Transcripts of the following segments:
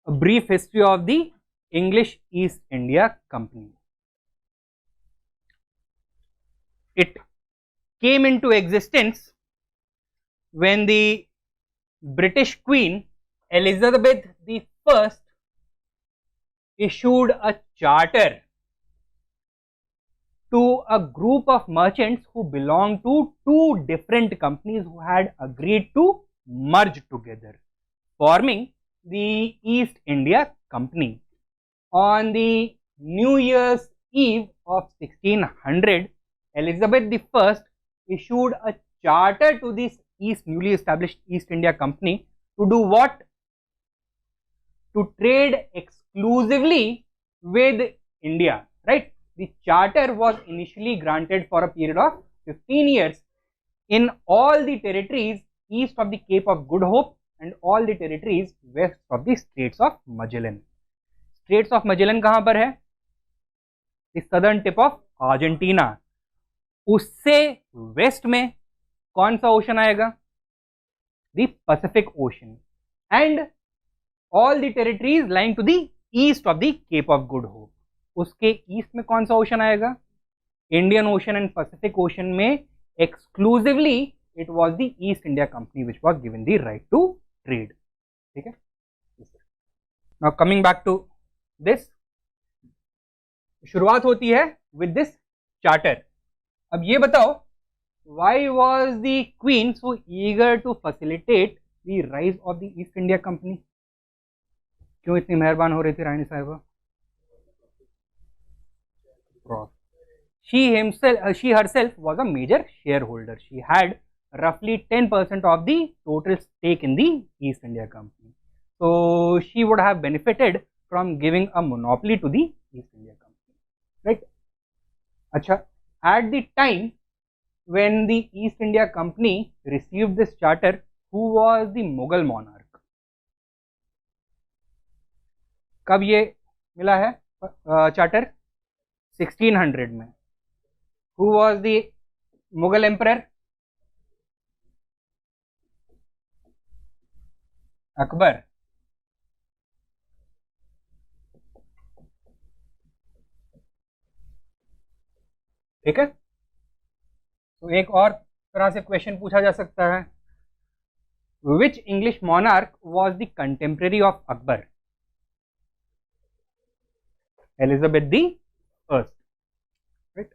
A brief history of the English East India Company. It came into existence when the British Queen Elizabeth I issued a charter to a group of merchants who belonged to two different companies who had agreed to merge together, forming the East India Company. On the New Year's Eve of 1600, Elizabeth I issued a charter to this newly established East India Company to do what? To trade exclusively with India, right? The charter was initially granted for a period of 15 years in all the territories east of the Cape of Good Hope and all the territories west of the Straits of Magellan. Straits of Magellan कहाँ पर है? The southern tip of Argentina. उससे waste में कौन सा ocean आएगा? The Pacific Ocean. And all the territories lying to the east of the Cape of Good Hope. उसके east में कौन सा ओशन आएगा? Indian ocean and Pacific ocean में exclusively it was the East India Company which was given the right to trade. ठीक है. Now coming back to this, शुरुआत होती है विद दिस चार्टर. अब ये बताओ, why was the queen so eager to facilitate the rise of the East India Company? क्यों इतनी मेहरबान हो रही थी रानी साहिबा? She herself was a major shareholder. She had roughly 10% of the total stake in the East India Company. So she would have benefited from giving a monopoly to the East India Company, right? Acha, at the time when the East India Company received this charter, who was the Mughal monarch? कब ये मिला है charter? 1600 में. Who was the Mughal emperor? Akbar. ठीक है. तो एक और तरह से क्वेश्चन पूछा जा सकता है, which English monarch was the contemporary of Akbar? Elizabeth the First. Right.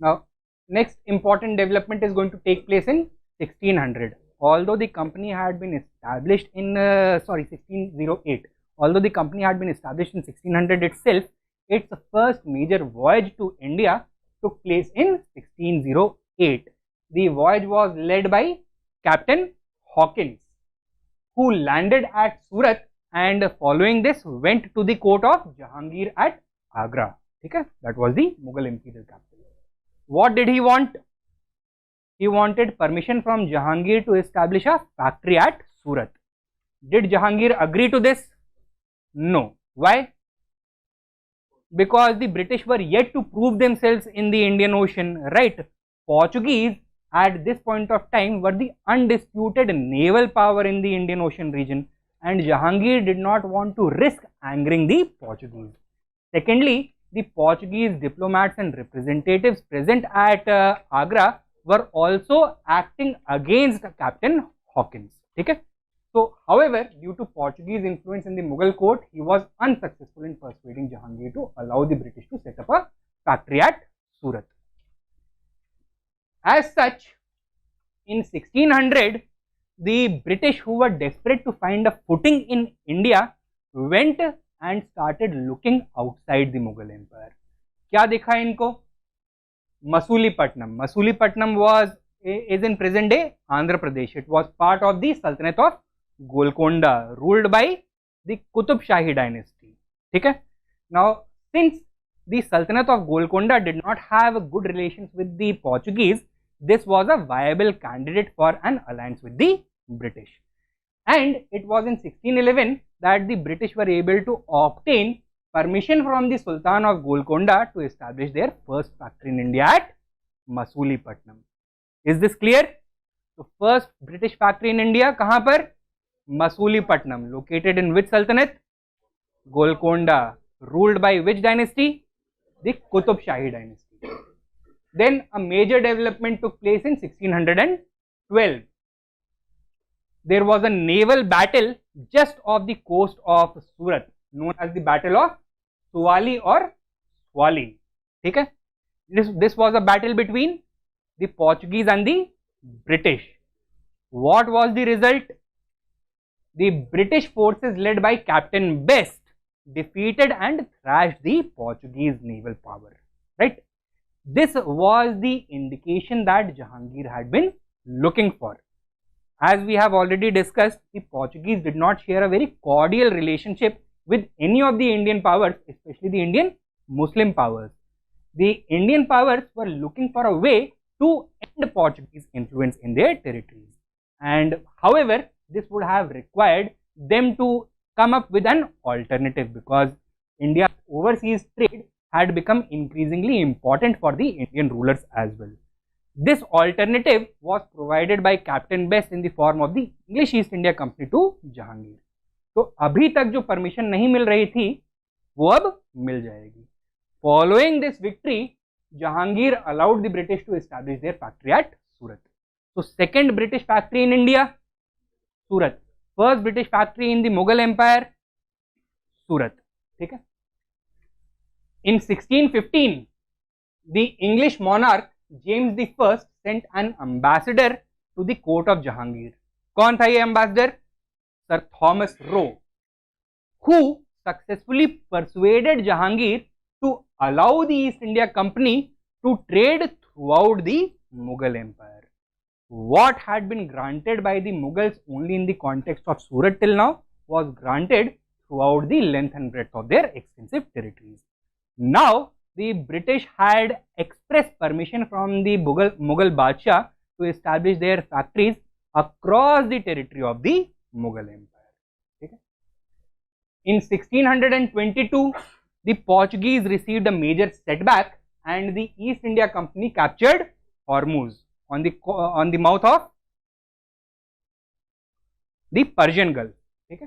Now, next important development is going to take place in 1600. Although the company had been established in 1608. Although the company had been established in 1600 itself, its first major voyage to India took place in 1608. The voyage was led by Captain Hawkins, who landed at Surat and following this went to the court of Jahangir at Agra. Okay? That was the Mughal imperial capital. What did he want? He wanted permission from Jahangir to establish a factory at Surat. Did Jahangir agree to this? No. Why? Because the British were yet to prove themselves in the Indian Ocean, right? Portuguese at this point of time were the undisputed naval power in the Indian Ocean region, and Jahangir did not want to risk angering the Portuguese. Secondly, the Portuguese diplomats and representatives present at Agra were also acting against Captain Hawkins. Okay? So, however, due to Portuguese influence in the Mughal court, he was unsuccessful in persuading Jahangir to allow the British to set up a factory at Surat. As such, in 1600, the British, who were desperate to find a footing in India, went and started looking outside the Mughal Empire. क्या देखा इनको? Masulipatam. Masulipatam is in present day Andhra Pradesh. It was part of the Sultanate of Golconda, ruled by the Qutub Shahi dynasty. Okay? Now, since the Sultanate of Golconda did not have good relations with the Portuguese, this was a viable candidate for an alliance with the British. And it was in 1611 that the British were able to obtain permission from the Sultan of Golconda to establish their first factory in India at Masulipatam. Is this clear? So, first British factory in India, kahan par? Masulipatam, located in which Sultanate? Golconda, ruled by which dynasty? The Qutub Shahi dynasty. Then a major development took place in 1612. There was a naval battle just off the coast of Surat, known as the Battle of Suwali or Swali. Okay? This was a battle between the Portuguese and the British. What was the result? The British forces led by Captain Best defeated and thrashed the Portuguese naval power. Right? This was the indication that Jahangir had been looking for. As we have already discussed, the Portuguese did not share a very cordial relationship with any of the Indian powers, especially the Indian Muslim powers. The Indian powers were looking for a way to end Portuguese influence in their territories. And however, this would have required them to come up with an alternative, because India's overseas trade had become increasingly important for the Indian rulers as well. This alternative was provided by Captain Best in the form of the English East India Company to Jahangir. तो अभी तक जो permission नहीं मिल रही थी वो अब मिल जाएगी. Following this victory, Jahangir allowed the British to establish their factory at Surat. So second British factory in India, Surat. First British factory in the Mughal Empire, Surat. ठीक है. In 1615, the English monarch James I sent an ambassador to the court of Jahangir. कौन था ये ambassador? Sir Thomas Roe, who successfully persuaded Jahangir to allow the East India Company to trade throughout the Mughal Empire. What had been granted by the Mughals only in the context of Surat till now was granted throughout the length and breadth of their extensive territories. Now, the British had express permission from the Mughal Badshah to establish their factories across the territory of the Mughal Empire. Okay? In 1622, the Portuguese received a major setback and the East India Company captured Hormuz on the mouth of the Persian Gulf. Okay?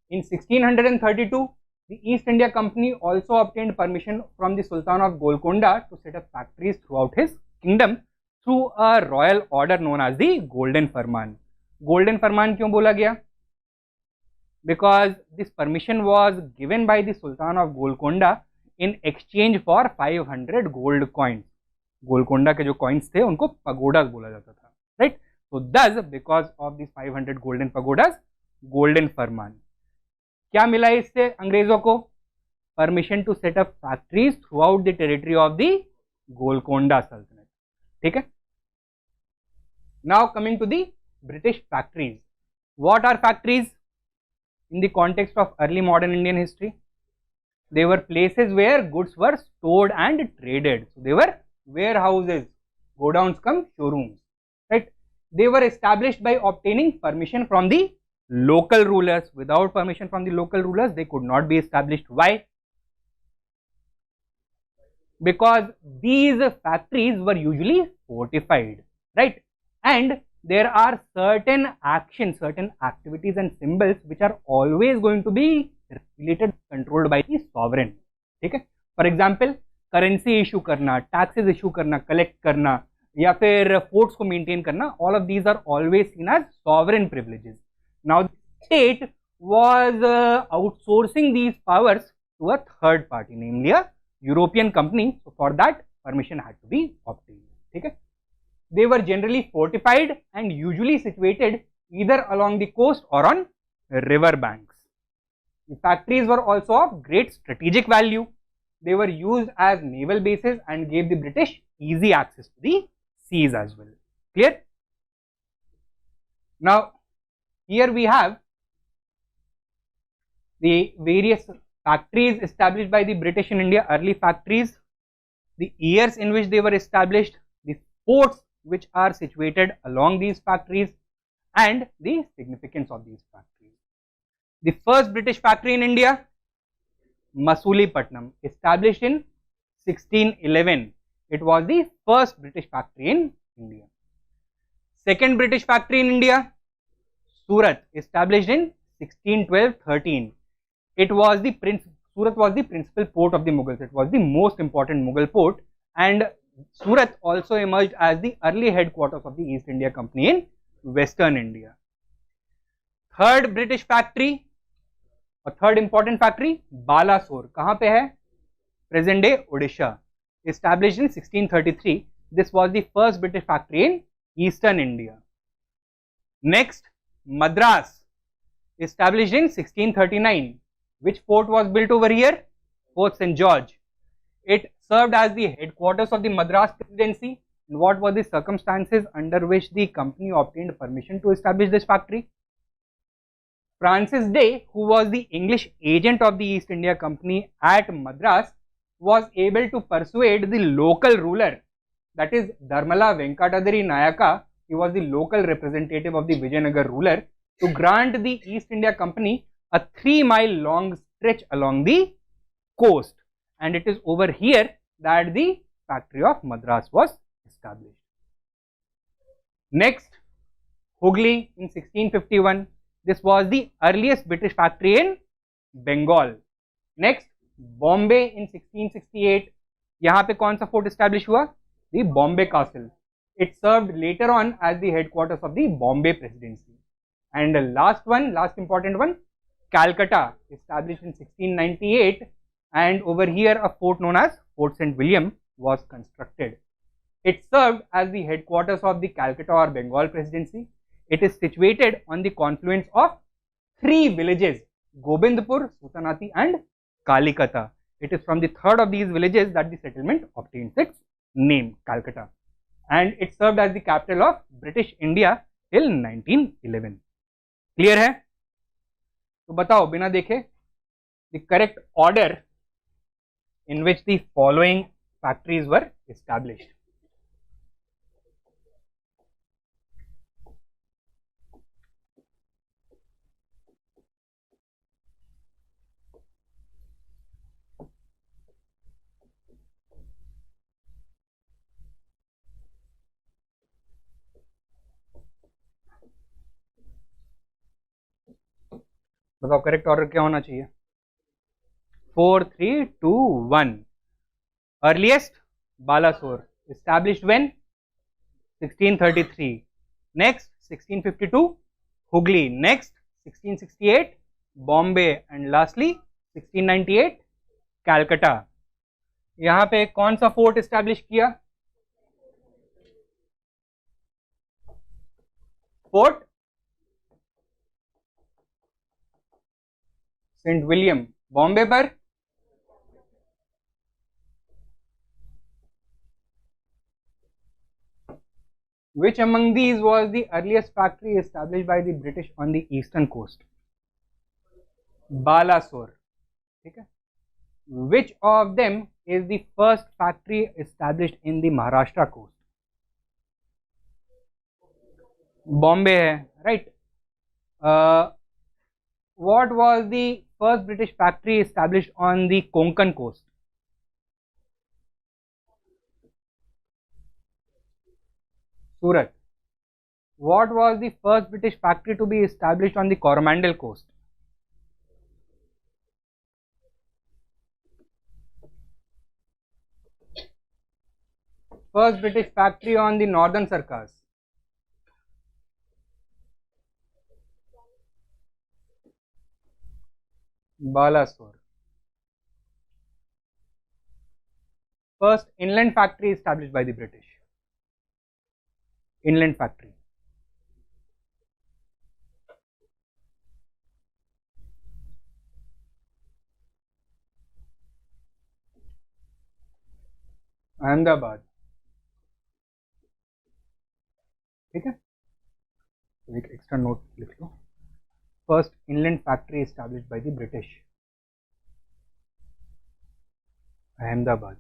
In 1632, the East India Company also obtained permission from the Sultan of Golconda to set up factories throughout his kingdom through a royal order known as the Golden Farman. Golden Farman क्यों बोला गया? Because this permission was given by the Sultan of Golconda in exchange for 500 gold coins. Golconda के जो coins थे उनको pagodas बोला जाता था, right? So thus, because of these 500 golden pagodas, Golden Farman. क्या मिला इससे अंग्रेजों को? Permission to set up factories throughout the territory of the Golconda सल्तनत. ठीक है. Now coming to the British factories. What are factories in the context of early modern Indian history? They were places where goods were stored and traded. So they were warehouses, godowns cum showrooms, right? They were established by obtaining permission from the local rulers. Without permission from the local rulers, they could not be established. Why? Because these factories were usually fortified, right? And there are certain actions, certain activities and symbols which are always going to be related, controlled by the sovereign. ठीक है? For example, currency issue करना, taxes issue करना, collect करना, या फिर forts को maintain करना, all of these are always seen as sovereign privileges. Now the state was outsourcing these powers to a third party, namely a European company. So for that permission had to be obtained. ठीक है? They were generally fortified and usually situated either along the coast or on river banks. The factories were also of great strategic value. They were used as naval bases and gave the British easy access to the seas as well. Clear? Now here we have the various factories established by the British in India, early factories, the years in which they were established, the ports which are situated along these factories, and the significance of these factories. The first British factory in India, Masulipatam, established in 1611. It was the first British factory in India. Second British factory in India, Surat, established in 1612-13. It was the Surat was the principal port of the Mughals. It was the most important Mughal port, and Surat also emerged as the early headquarters of the East India Company in Western India. Third British factory, or third important factory, Balasore. कहाँ पे है? Present day Odisha. Established in 1633. This was the first British factory in Eastern India. Next, Madras, established in 1639. Which fort was built over here? Fort St. George. It served as the headquarters of the Madras Presidency. And what were the circumstances under which the company obtained permission to establish this factory? Francis Day, who was the English agent of the East India Company at Madras, was able to persuade the local ruler, that is Dharmala Venkatadari Nayaka. He was the local representative of the Vijayanagar ruler, to grant the East India Company a 3-mile long stretch along the coast, and it is over here that the factory of Madras was established. Next, Hooghly in 1651. This was the earliest British factory in Bengal. Next, Bombay in 1668. यहाँ पे कौन सा fort establish हुआ? The Bombay Castle. It served later on as the headquarters of the Bombay Presidency. And the last one, last important one, Calcutta, established in 1698, and over here a fort known as Fort St. William was constructed. It served as the headquarters of the Calcutta or Bengal Presidency. It is situated on the confluence of 3 villages, Gobindpur, Sutanati and Kalikata. It is from the third of these villages that the settlement obtains its name, Calcutta. And it served as the capital of British India till 1911. Clear है? तो बताओ बिना देखे the correct order in which the following factories were established. बताओ correct order क्या होना चाहिए? 4, 3, 2, 1. Earliest, Balasore, established when? 1633. Next, 1652, Hooghly. Next, 1668, Bombay. And lastly, 1698, Calcutta. यहाँ पे कौन सा फोर्ट एस्टैब्लिश किया? Fort Saint William. बॉम्बे पर which among these was the earliest factory established by the British on the eastern coast? Balasore. ठीक है. Which of them is the first factory established in the Maharashtra coast? Bombay है, right? What was the first British factory established on the Konkan coast? Surat. What was the first British factory to be established on the Coromandel coast? First British factory on the northern Circus. Balasore. First inland factory established by the British. Inland factory. Ahmedabad. ठीक है, एक extra note लिख लो. First inland factory established by the British. Ahmedabad.